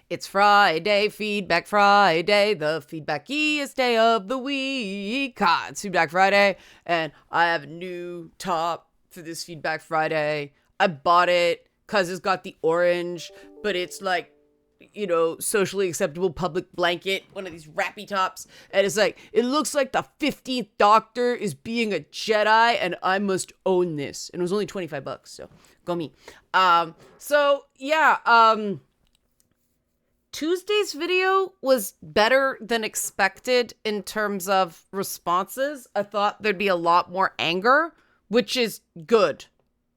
It's Friday, Feedback Friday, the feedbackiest day of the week. It's Feedback Friday, and I have a new top for this Feedback Friday. I bought it because it's got the orange, but it's like, socially acceptable public blanket, one of these wrappy tops. And it's like, it looks like the 15th Doctor is being a Jedi, and I must own this. And it was only $25, so go me. Tuesday's video was better than expected in terms of responses. I thought there'd be a lot more anger, which is good.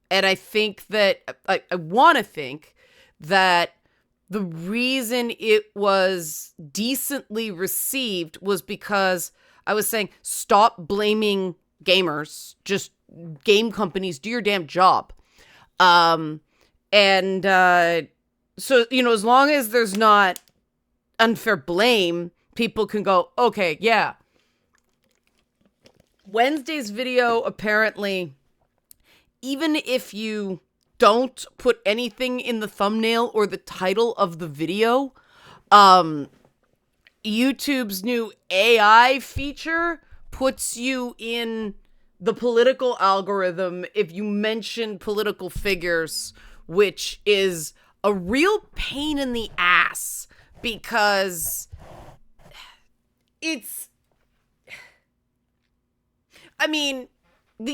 And I think that, I want to think that the reason it was decently received was because I was saying, stop blaming gamers, just game companies, do your damn job. So, as long as there's not unfair blame, people can go, okay, yeah. Wednesday's video, apparently, even if you don't put anything in the thumbnail or the title of the video, YouTube's new AI feature puts you in the political algorithm if you mention political figures, which is a real pain in the ass because the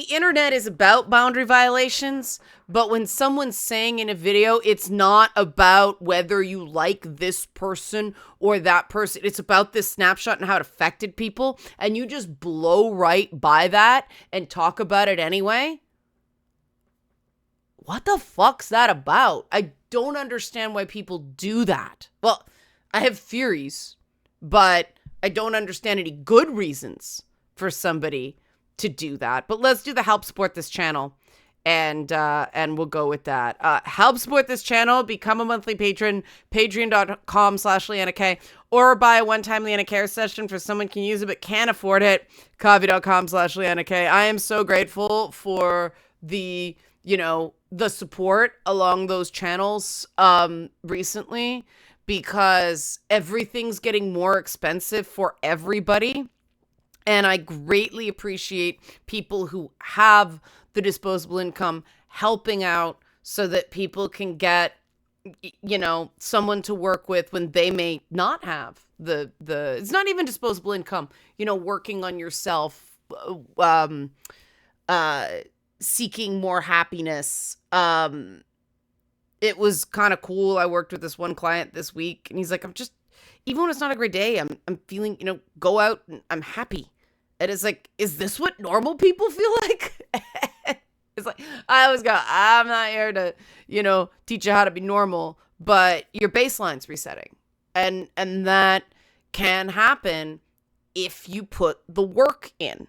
internet is about boundary violations, but when someone's saying in a video, it's not about whether you like this person or that person. It's about this snapshot and how it affected people, and you just blow right by that and talk about it anyway. What the fuck's that about? I don't understand why people do that. Well, I have theories, but I don't understand any good reasons for somebody to do that. But let's do the help support this channel, and we'll go with that. Help support this channel, become a monthly patron, patreon.com/LeannaK, or buy a one-time Leanna Care session for someone can use it but can't afford it, Ko-fi.com/LeannaK. I am so grateful for the support along those channels recently, because everything's getting more expensive for everybody. And I greatly appreciate people who have the disposable income helping out so that people can get, someone to work with when they may not have the it's not even disposable income, working on yourself, seeking more happiness. It was kind of cool. I worked with this one client this week, and he's like, even when it's not a great day, I'm feeling, go out and I'm happy. And it's like, is this what normal people feel like? It's like, I always go, I'm not here to, teach you how to be normal, but your baseline's resetting. And that can happen if you put the work in.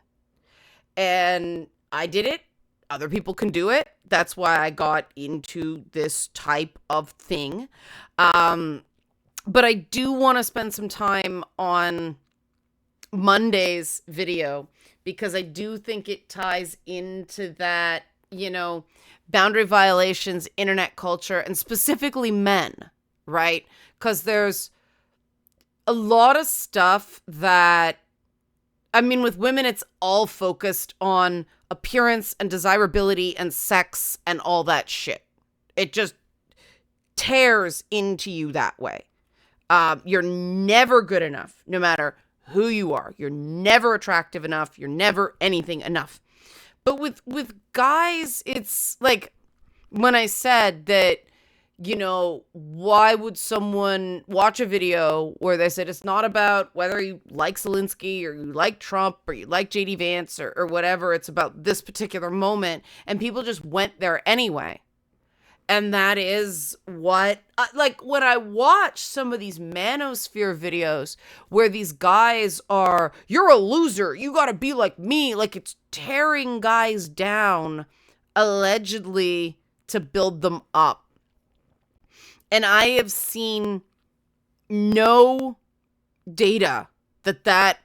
And I did it. Other people can do it. That's why I got into this type of thing. But I do want to spend some time on Monday's video, because I do think it ties into that, boundary violations, internet culture, and specifically men, right? Because there's a lot of stuff that, with women, it's all focused on appearance and desirability and sex and all that shit. It just tears into you that way. You're never good enough, no matter who you are. You're never attractive enough. You're never anything enough. But with guys, it's like when I said that, why would someone watch a video where they said it's not about whether you like Zelensky or you like Trump or you like JD Vance or whatever. It's about this particular moment, and people just went there anyway. And that is what, when I watch some of these manosphere videos where these guys are, you're a loser, you gotta be like me, like it's tearing guys down, allegedly to build them up. And I have seen no data that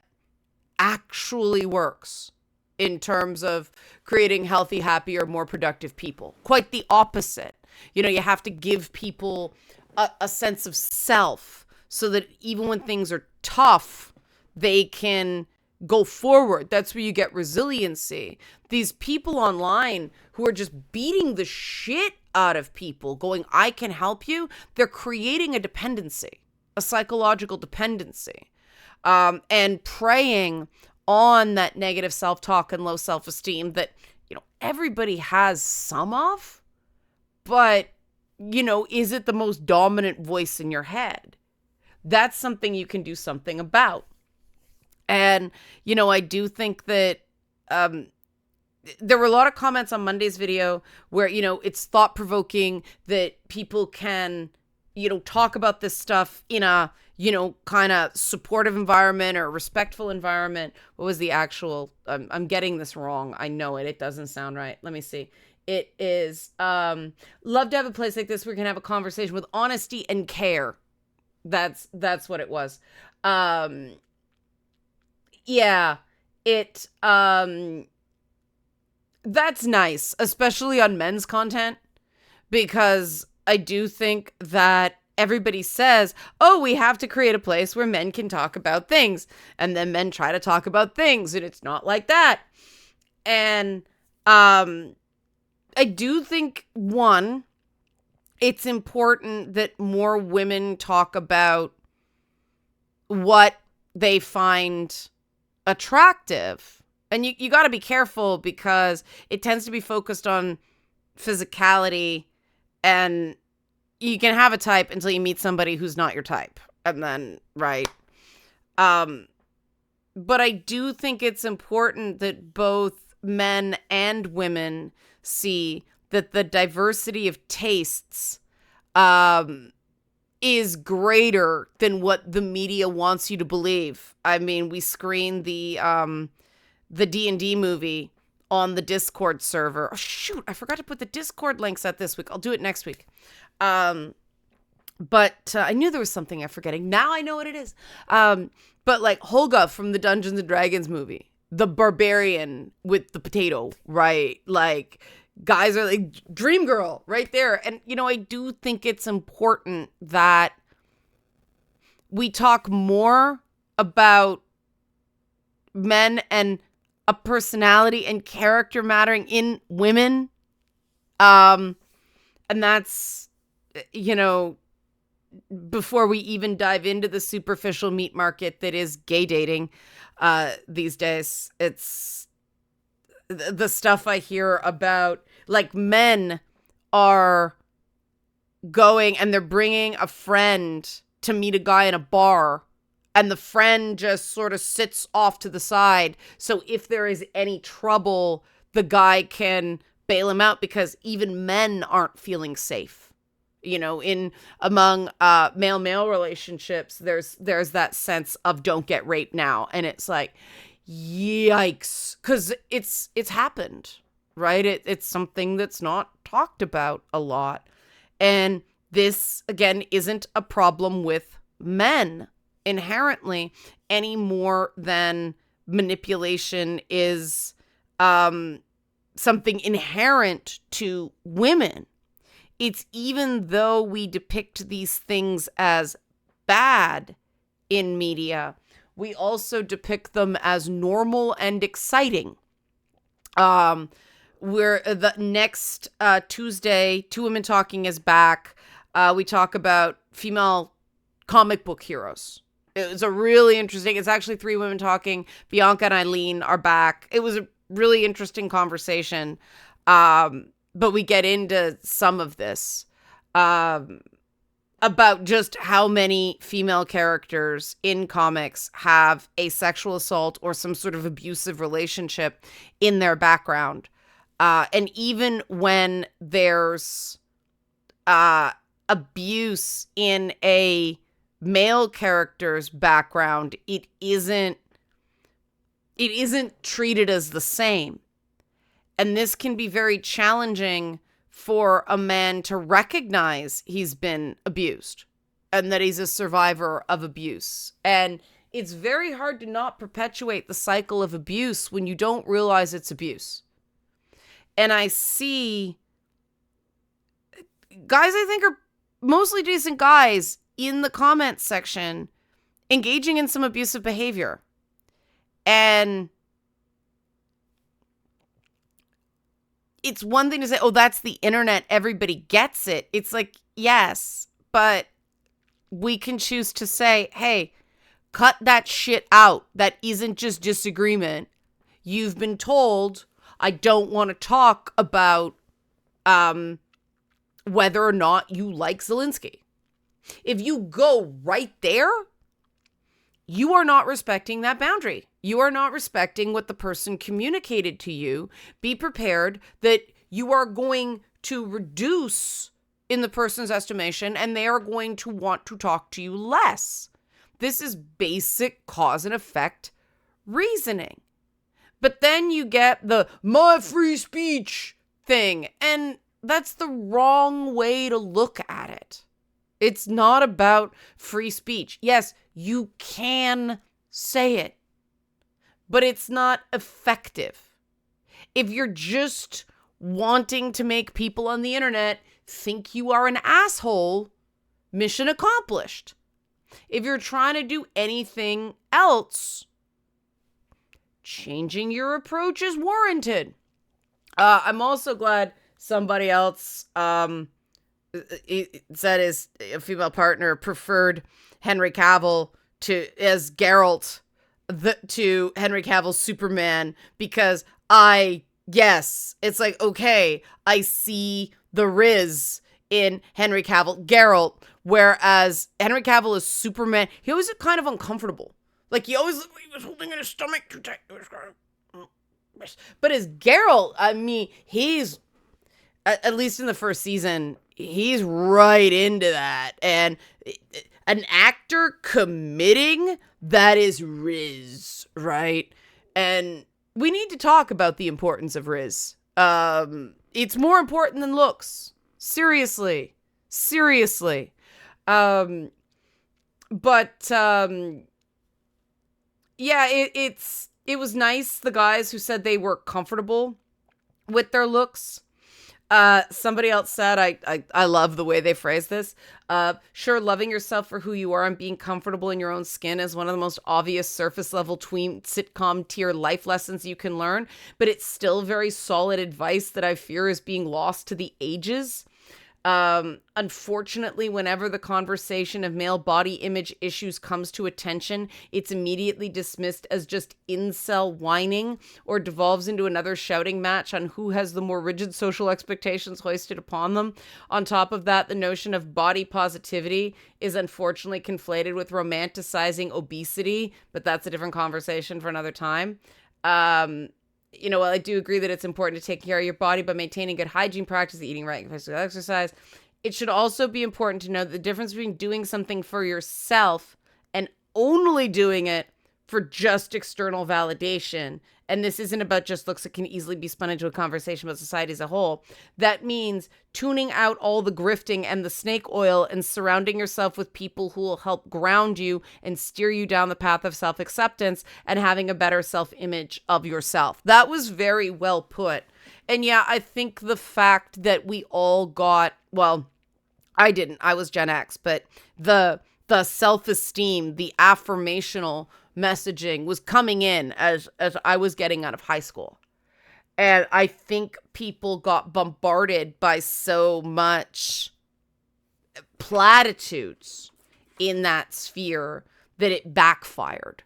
actually works in terms of creating healthy, happier, more productive people. Quite the opposite. You have to give people a sense of self so that even when things are tough, they can go forward. That's where you get resiliency. These people online who are just beating the shit out of people, going, I can help you, they're creating a dependency, a psychological dependency, and preying on that negative self-talk and low self-esteem that, everybody has some of, but, is it the most dominant voice in your head? That's something you can do something about. And, I do think that there were a lot of comments on Monday's video where, it's thought provoking that people can, talk about this stuff in a, kind of supportive environment or respectful environment. What was the actual, I'm getting this wrong. I know it. It doesn't sound right. Let me see. It is, love to have a place like this where we can have a conversation with honesty and care. That's what it was. Yeah, it, that's nice, especially on men's content, because I do think that everybody says, oh, we have to create a place where men can talk about things. And then men try to talk about things, and it's not like that. And I do think, one, it's important that more women talk about what they find attractive. And you got to be careful because it tends to be focused on physicality, and you can have a type until you meet somebody who's not your type. And then, right. But I do think it's important that both men and women see that the diversity of tastes is greater than what the media wants you to believe. I mean, we screened the D&D movie on the Discord server. Oh, shoot, I forgot to put the Discord links out this week. I'll do it next week. But I knew there was something I'm forgetting. Now I know what it is. But like Holga from the Dungeons and Dragons movie, the barbarian with the potato, right? Like, guys are like, dream girl right there. And, I do think it's important that we talk more about men and a personality and character mattering in women. And that's, before we even dive into the superficial meat market that is gay dating these days. It's the stuff I hear about, like, men are going and they're bringing a friend to meet a guy in a bar, and the friend just sort of sits off to the side. So if there is any trouble, the guy can bail him out, because even men aren't feeling safe. In among male-male relationships, there's that sense of don't get raped now. And it's like, yikes, because it's happened, right? It's something that's not talked about a lot. And this, again, isn't a problem with men inherently any more than manipulation is something inherent to women. It's even though we depict these things as bad in media, we also depict them as normal and exciting. Where the next Tuesday, Two Women Talking is back. We talk about female comic book heroes. It was a really interesting, it's actually Three Women Talking. Bianca and Eileen are back. It was a really interesting conversation. But we get into some of this about just how many female characters in comics have a sexual assault or some sort of abusive relationship in their background. And even when there's abuse in a male character's background, it isn't treated as the same. And this can be very challenging for a man to recognize he's been abused and that he's a survivor of abuse. And it's very hard to not perpetuate the cycle of abuse when you don't realize it's abuse. And I see guys, I think, are mostly decent guys in the comments section engaging in some abusive behavior. And it's one thing to say, oh, that's the internet, everybody gets it. It's like, yes, but we can choose to say, hey, cut that shit out. That isn't just disagreement. You've been told I don't want to talk about whether or not you like Zelensky. If you go right there, you are not respecting that boundary. You are not respecting what the person communicated to you. Be prepared that you are going to reduce in the person's estimation and they are going to want to talk to you less. This is basic cause and effect reasoning. But then you get the my free speech thing, and that's the wrong way to look at it. It's not about free speech. Yes, you can say it, but it's not effective. If you're just wanting to make people on the internet think you are an asshole, mission accomplished. If you're trying to do anything else, changing your approach is warranted. I'm also glad somebody else said his female partner preferred Henry Cavill as Geralt to Henry Cavill's Superman, because it's like, okay, I see the Riz in Henry Cavill, Geralt, whereas Henry Cavill is Superman. He always looked kind of uncomfortable. Like, he always looked like he was holding in his stomach too tight. But as Geralt, I mean, he's, at least in the first season, he's right into that. And an actor committing, that is Riz, right? And we need to talk about the importance of Riz. It's more important than looks. Seriously. Yeah, it was nice, the guys who said they were comfortable with their looks. Somebody else said, I love the way they phrase this. Sure, loving yourself for who you are and being comfortable in your own skin is one of the most obvious surface level tween sitcom tier life lessons you can learn, but it's still very solid advice that I fear is being lost to the ages. Unfortunately, whenever the conversation of male body image issues comes to attention, it's immediately dismissed as just incel whining, or devolves into another shouting match on who has the more rigid social expectations hoisted upon them. On top of that, the notion of body positivity is unfortunately conflated with romanticizing obesity, but that's a different conversation for another time. While I do agree that it's important to take care of your body by maintaining good hygiene practices, eating right, and physical exercise, it should also be important to know the difference between doing something for yourself and only doing it for just external validation. And this isn't about just looks. It can easily be spun into a conversation about society as a whole. That means tuning out all the grifting and the snake oil and surrounding yourself with people who will help ground you and steer you down the path of self-acceptance and having a better self-image of yourself. That was very well put. And yeah, I think the fact that we all got, well, I didn't, I was Gen X, but the self-esteem, the affirmational messaging was coming in as I was getting out of high school. And I think people got bombarded by so much platitudes in that sphere that it backfired.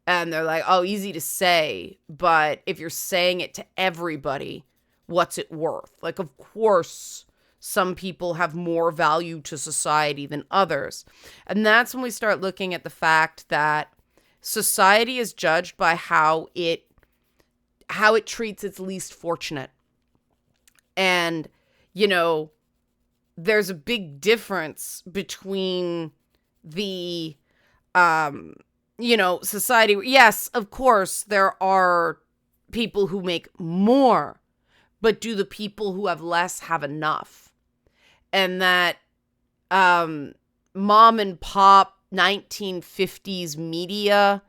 And they're like, oh, easy to say, but if you're saying it to everybody, what's it worth? Like, of course, some people have more value to society than others. And that's when we start looking at the fact that society is judged by how it treats its least fortunate. And, there's a big difference between the, society. Yes, of course, there are people who make more, but do the people who have less have enough? And that mom and pop 1950s media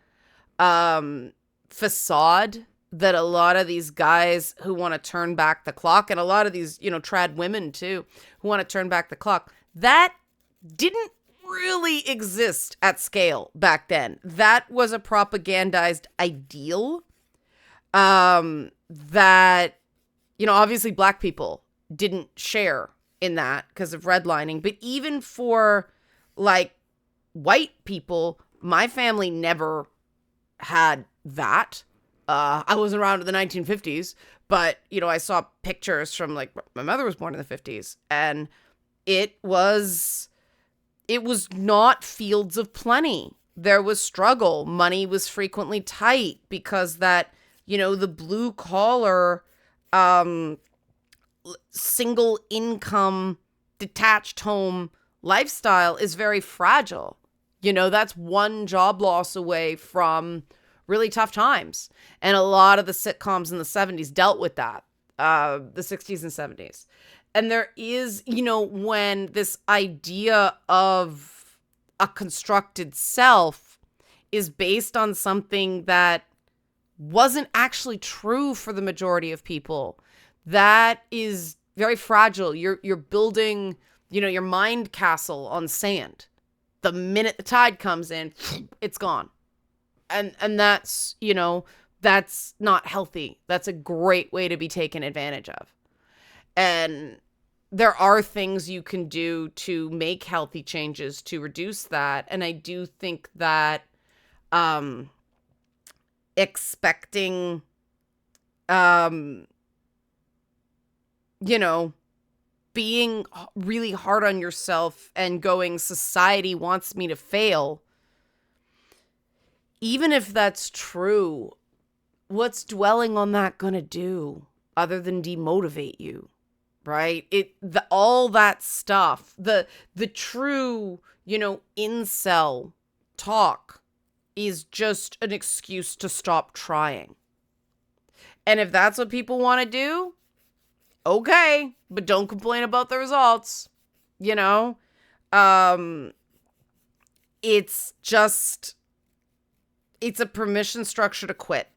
facade that a lot of these guys who want to turn back the clock, and a lot of these, trad women too, who want to turn back the clock, that didn't really exist at scale back then. That was a propagandized ideal that, obviously black people didn't share in that because of redlining. But even for like white people, my family never had that. I wasn't around in the 1950s, but, I saw pictures from like my mother was born in the 50s, and it was not fields of plenty. There was struggle. Money was frequently tight because that, the blue collar, single income, detached home lifestyle is very fragile. That's one job loss away from really tough times. And a lot of the sitcoms in the 70s dealt with that, the 60s and 70s. And there is, when this idea of a constructed self is based on something that wasn't actually true for the majority of people, that is very fragile. You're building, your mind castle on sand. The minute the tide comes in, it's gone. And that's, that's not healthy. That's a great way to be taken advantage of. And there are things you can do to make healthy changes to reduce that. And I do think that expecting, being really hard on yourself and going, society wants me to fail, even if that's true, what's dwelling on that gonna do other than demotivate you, right? All that stuff, the true, incel talk is just an excuse to stop trying. And if that's what people want to do, okay, but don't complain about the results. It's a permission structure to quit.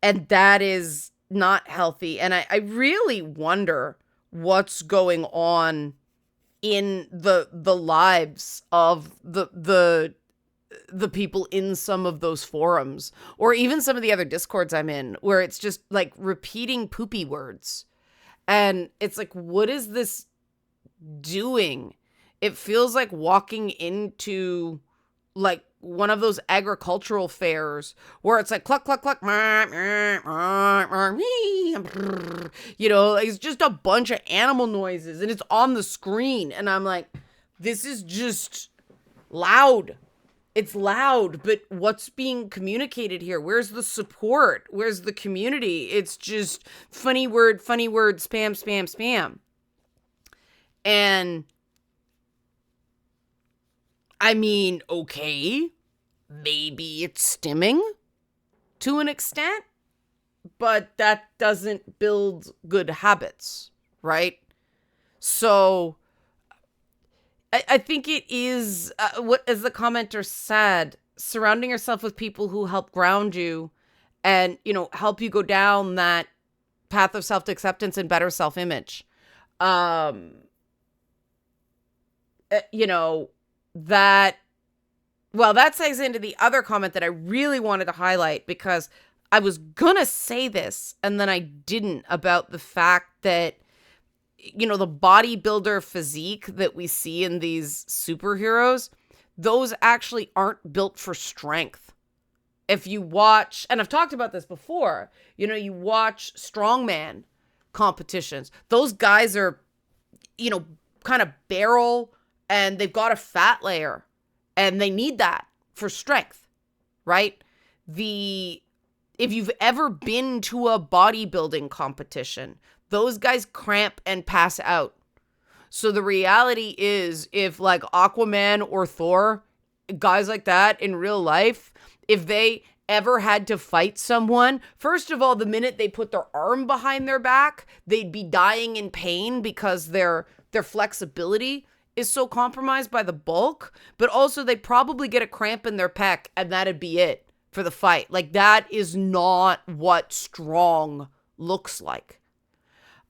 And that is not healthy. And I really wonder what's going on in the lives of the people in some of those forums, or even some of the other Discords I'm in, where it's just like repeating poopy words. And it's like, what is this doing? It feels like walking into like one of those agricultural fairs where it's like cluck, cluck, cluck, it's just a bunch of animal noises and it's on the screen. And I'm like, this is just loud. It's loud, but what's being communicated here? Where's the support? Where's the community? It's just funny word, spam, spam, spam. And I mean, okay, maybe it's stimming to an extent, but that doesn't build good habits, right? So I think it is, what, as the commenter said, surrounding yourself with people who help ground you and, help you go down that path of self-acceptance and better self-image. That, that segues into the other comment that I really wanted to highlight, because I was gonna say this and then I didn't, about the fact that, the bodybuilder physique that we see in these superheroes, those actually aren't built for strength. If you watch, and I've talked about this before, you watch strongman competitions, those guys are, kind of barrel, and they've got a fat layer, and they need that for strength, right? If you've ever been to a bodybuilding competition, those guys cramp and pass out. So the reality is, if like Aquaman or Thor, guys like that in real life, if they ever had to fight someone, first of all, the minute they put their arm behind their back, they'd be dying in pain because their flexibility is so compromised by the bulk. But also they'd probably get a cramp in their pec, and that'd be it for the fight. Like, that is not what strong looks like.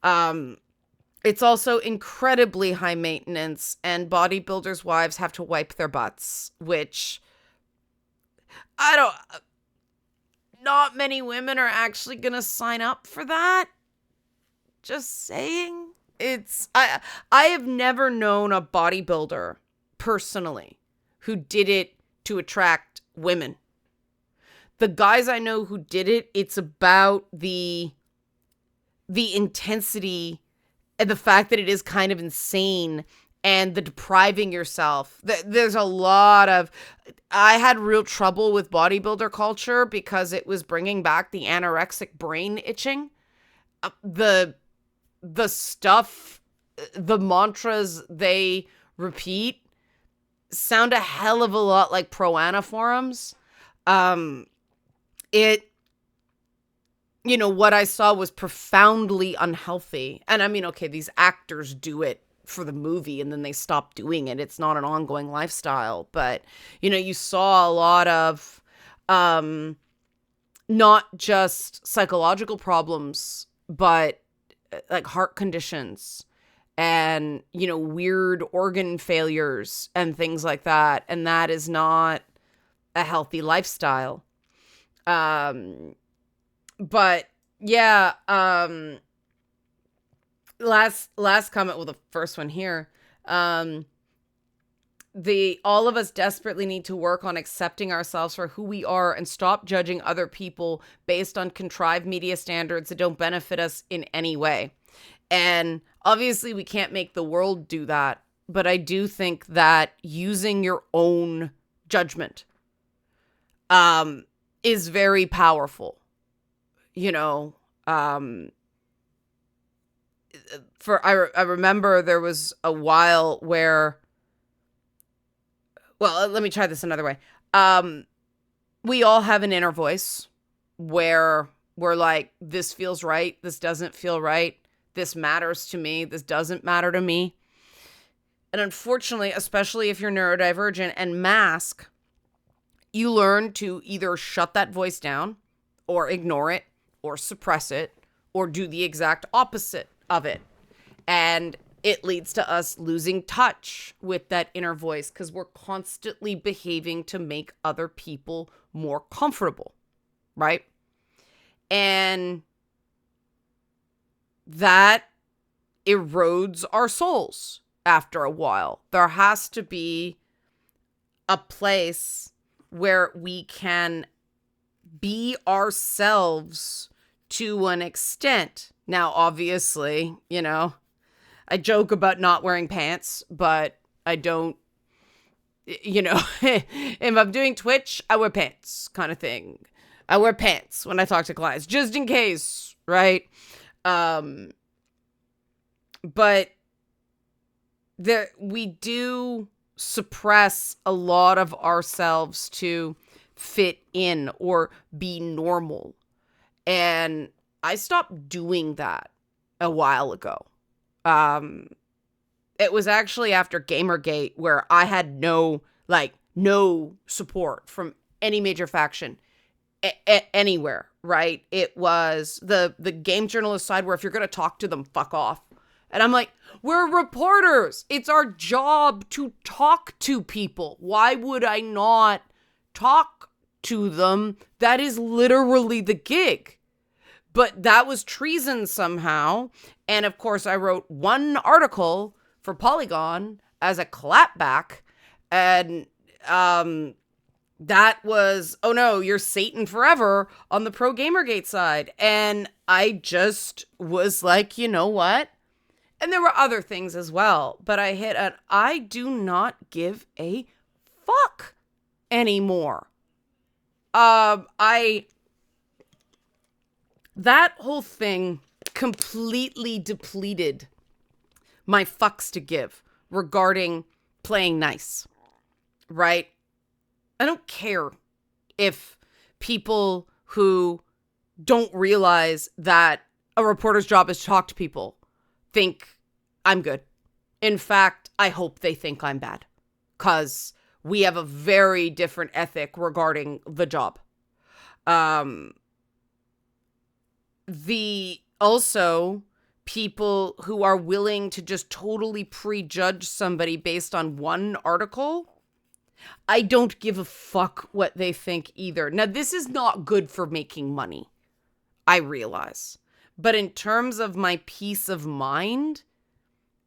And It's also incredibly high maintenance, and bodybuilders' wives have to wipe their butts, which I don't, not many women are actually going to sign up for that. Just saying. I have never known a bodybuilder personally who did it to attract women. The guys I know who did it, it's about the intensity and the fact that it is kind of insane and the depriving yourself. There's a lot of, I had real trouble with bodybuilder culture because it was bringing back the anorexic brain itching. The stuff, the mantras they repeat sound a hell of a lot like pro-ana forums. What I saw was profoundly unhealthy. And I mean, okay, these actors do it for the movie and then they stop doing it. It's not an ongoing lifestyle. But, you saw a lot of not just psychological problems, but like heart conditions and, weird organ failures and things like that. And that is not a healthy lifestyle. But yeah, last comment, well, the first one here, all of us desperately need to work on accepting ourselves for who we are and stop judging other people based on contrived media standards that don't benefit us in any way. And obviously we can't make the world do that, but I do think that using your own judgment is very powerful. I remember there was a while where, well, let me try this another way. We all have an inner voice where we're like, this feels right, this doesn't feel right, this matters to me, this doesn't matter to me. And unfortunately, especially if you're neurodivergent and mask, you learn to either shut that voice down or ignore it or suppress it or do the exact opposite of it. And it leads to us losing touch with that inner voice because we're constantly behaving to make other people more comfortable, right? And that erodes our souls after a while. There has to be a place where we can be ourselves to an extent. Now, obviously, I joke about not wearing pants, but I don't, if I'm doing Twitch, I wear pants kind of thing. I wear pants when I talk to clients, just in case, right? But we do suppress a lot of ourselves to fit in or be normal. And I stopped doing that a while ago. It was actually after Gamergate where I had no support from any major faction anywhere, right? It was the game journalist side where if you're going to talk to them, fuck off. And I'm like, we're reporters. It's our job to talk to people. Why would I not talk to them? That is literally the gig. But that was treason somehow. And of course, I wrote one article for Polygon as a clapback. And that was, oh no, you're Satan forever on the pro Gamergate side. And I just was like, you know what? And there were other things as well. But I do not give a fuck anymore. That whole thing completely depleted my fucks to give regarding playing nice, right? I don't care if people who don't realize that a reporter's job is to talk to people think I'm good. In fact, I hope they think I'm bad because we have a very different ethic regarding the job. Also, people who are willing to just totally prejudge somebody based on one article, I don't give a fuck what they think either. Now, this is not good for making money, I realize. But in terms of my peace of mind,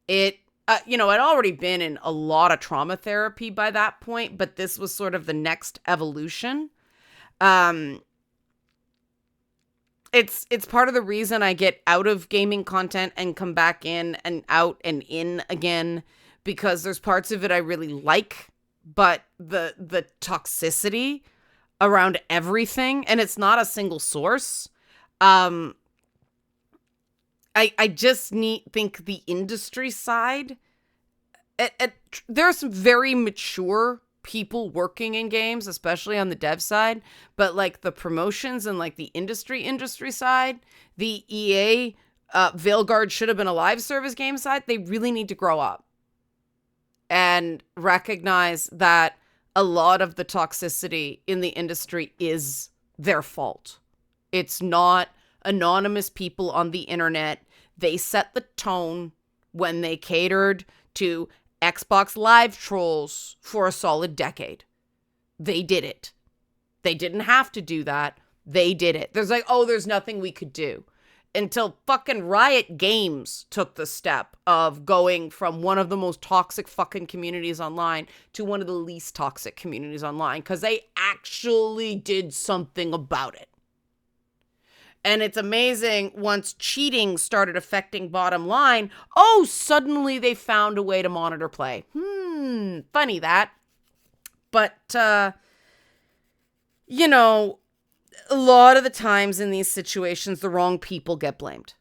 I'd already been in a lot of trauma therapy by that point, but this was sort of the next evolution. It's part of the reason I get out of gaming content and come back in and out and in again, because there's parts of it I really like, but the toxicity around everything, and it's not a single source. I just think the industry side, there are some very mature people working in games, especially on the dev side, but like the promotions and like the industry side, the EA, Veilguard should have been a live service game side, they really need to grow up and recognize that a lot of the toxicity in the industry is their fault. It's not anonymous people on the internet. They set the tone when they catered to Xbox Live trolls for a solid decade. They did it. They didn't have to do that. They did it. There's nothing we could do. Until fucking Riot Games took the step of going from one of the most toxic fucking communities online to one of the least toxic communities online, because they actually did something about it. And it's amazing, once cheating started affecting bottom line, suddenly they found a way to monitor play. Funny that. But, a lot of the times in these situations, the wrong people get blamed.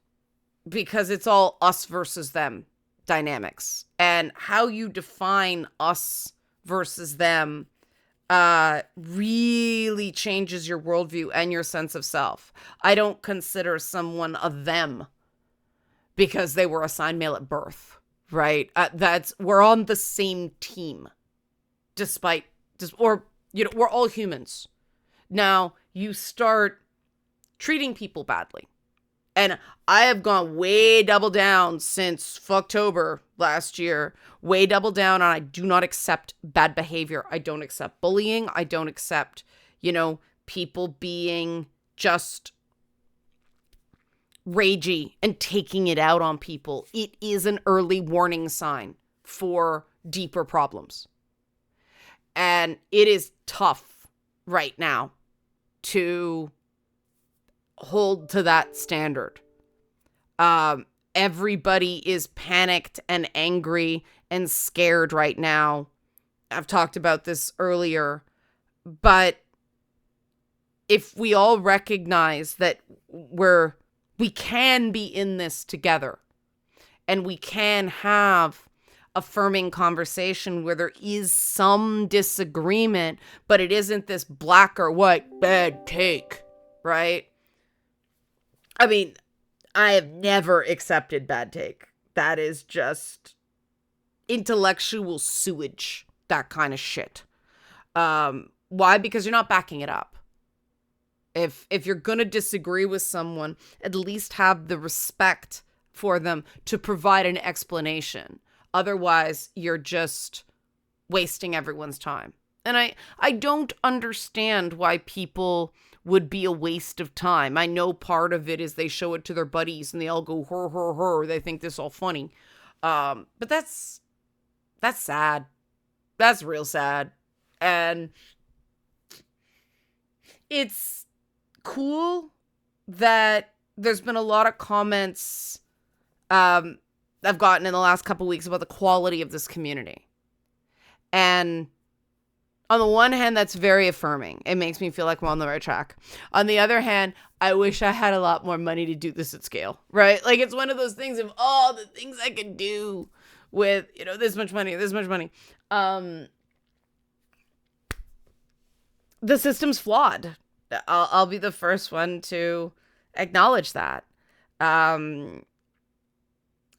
Because it's all us versus them dynamics. And how you define us versus them really changes your worldview and your sense of self. I don't consider someone a them because they were assigned male at birth, right? We're on the same team, we're all humans. Now, you start treating people badly. And I have gone way double down since October last year, way double down on I do not accept bad behavior. I don't accept bullying. I don't accept, people being just ragey and taking it out on people. It is an early warning sign for deeper problems. And it is tough right now to hold to that standard. Everybody is panicked and angry and scared right now. I've talked about this earlier, but if we all recognize that we can be in this together and we can have affirming conversation where there is some disagreement, but it isn't this black or white bad take, right? I mean, I have never accepted bad take. That is just intellectual sewage, that kind of shit. Why? Because you're not backing it up. If you're going to disagree with someone, at least have the respect for them to provide an explanation. Otherwise, you're just wasting everyone's time. And I don't understand why people would be a waste of time. I know part of it is they show it to their buddies and they all go, her, her, her. They think this is all funny. But that's sad. That's real sad. And it's cool that there's been a lot of comments I've gotten in the last couple weeks about the quality of this community. And on the one hand, that's very affirming. It makes me feel like I'm on the right track. On the other hand, I wish I had a lot more money to do this at scale, right? Like, it's one of those things of, the things I could do with, this much money. The system's flawed. I'll be the first one to acknowledge that.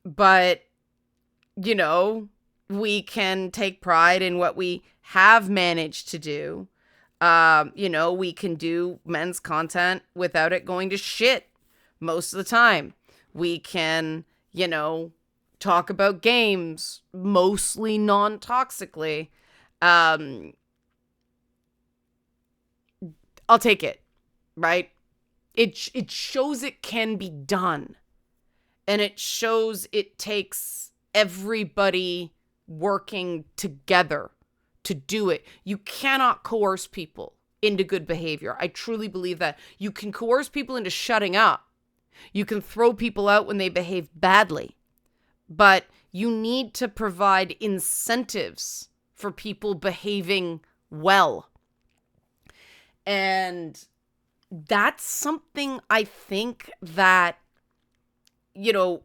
But, we can take pride in what we have managed to do. We can do men's content without it going to shit most of the time. We can you know, talk about games, mostly non-toxically. Um, I'll take it, right? It shows it can be done. And it shows it takes everybody working together to do it. You cannot coerce people into good behavior. I truly believe that. You can coerce people into shutting up. You can throw people out when they behave badly. But you need to provide incentives for people behaving well. And that's something I think that, you know,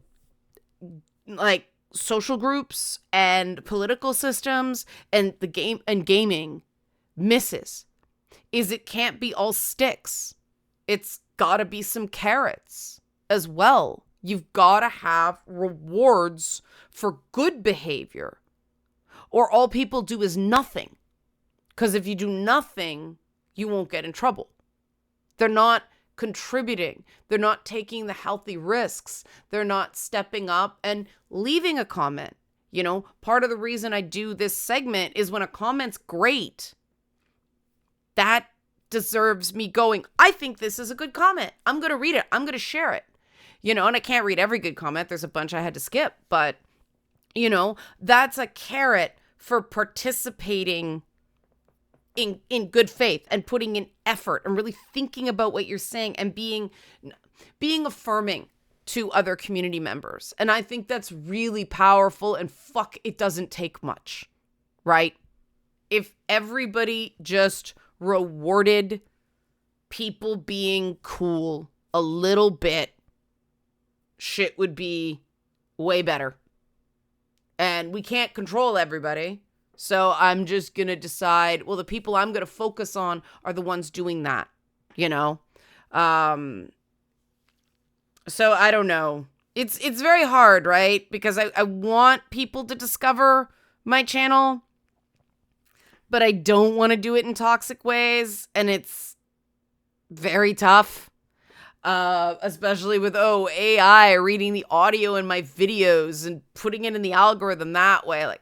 like social groups and political systems and the game and gaming misses, is it can't be all sticks. It's got to be some carrots as well. You've got to have rewards for good behavior, or all people do is nothing. Because if you do nothing, you won't get in trouble. They're not contributing. They're not taking the healthy risks. They're not stepping up and leaving a comment. You know, part of the reason I do this segment is when a comment's great, that deserves me going, I think this is a good comment. I'm going to read it. I'm going to share it. You know, and I can't read every good comment. There's a bunch I had to skip. But, you know, that's a carrot for participating in good faith and putting in effort and really thinking about what you're saying and being affirming to other community members. And I think that's really powerful, and fuck, it doesn't take much, right? If everybody just rewarded people being cool a little bit, shit would be way better. And we can't control everybody. So I'm just going to decide, well, the people I'm going to focus on are the ones doing that, you know? So I don't know. It's very hard, right? Because I want people to discover my channel, but I don't want to do it in toxic ways. And it's very tough, especially with, AI reading the audio in my videos and putting it in the algorithm that way. Like,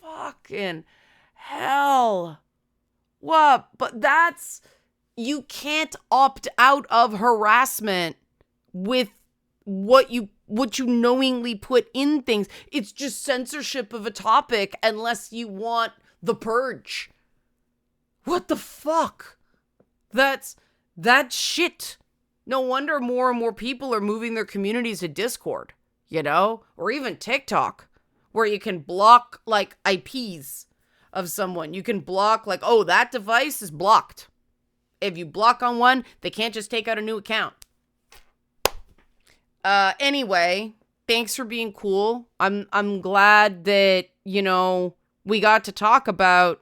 fucking hell. What? But you can't opt out of harassment with what you knowingly put in things. It's just censorship of a topic unless you want the purge. What the fuck? That's shit. No wonder more and more people are moving their communities to Discord, you know, or even TikTok, where you can block like IPs of someone. You can block like, that device is blocked. If you block on one, they can't just take out a new account. Anyway, thanks for being cool. I'm glad that, you know, we got to talk about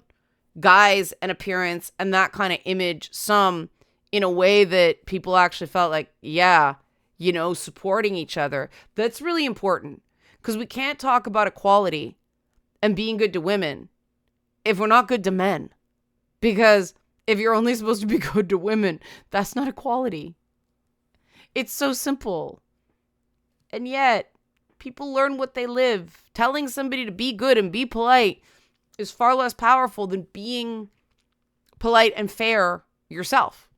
guys and appearance and that kind of image, some in a way that people actually felt like, yeah, you know, supporting each other. That's really important. Because we can't talk about equality and being good to women if we're not good to men. Because if you're only supposed to be good to women, that's not equality. It's so simple. And yet, people learn what they live. Telling somebody to be good and be polite is far less powerful than being polite and fair yourself.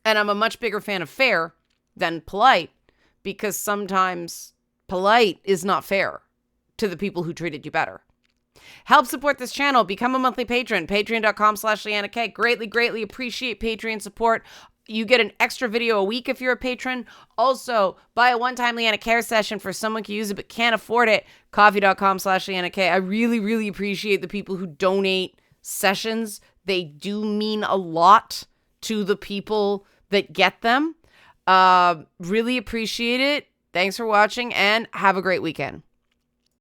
And I'm a much bigger fan of fair than polite, because sometimes polite is not fair to the people who treated you better. Help support this channel. Become a monthly patron. Patreon.com/LeannaK. Greatly appreciate Patreon support. You get an extra video a week if you're a patron. Also, buy a one-time Leanna Care session for someone who can use it but can't afford it. Coffee.com/LeannaK. I really appreciate the people who donate sessions. They do mean a lot to the people that get them. Really appreciate it. Thanks for watching and have a great weekend.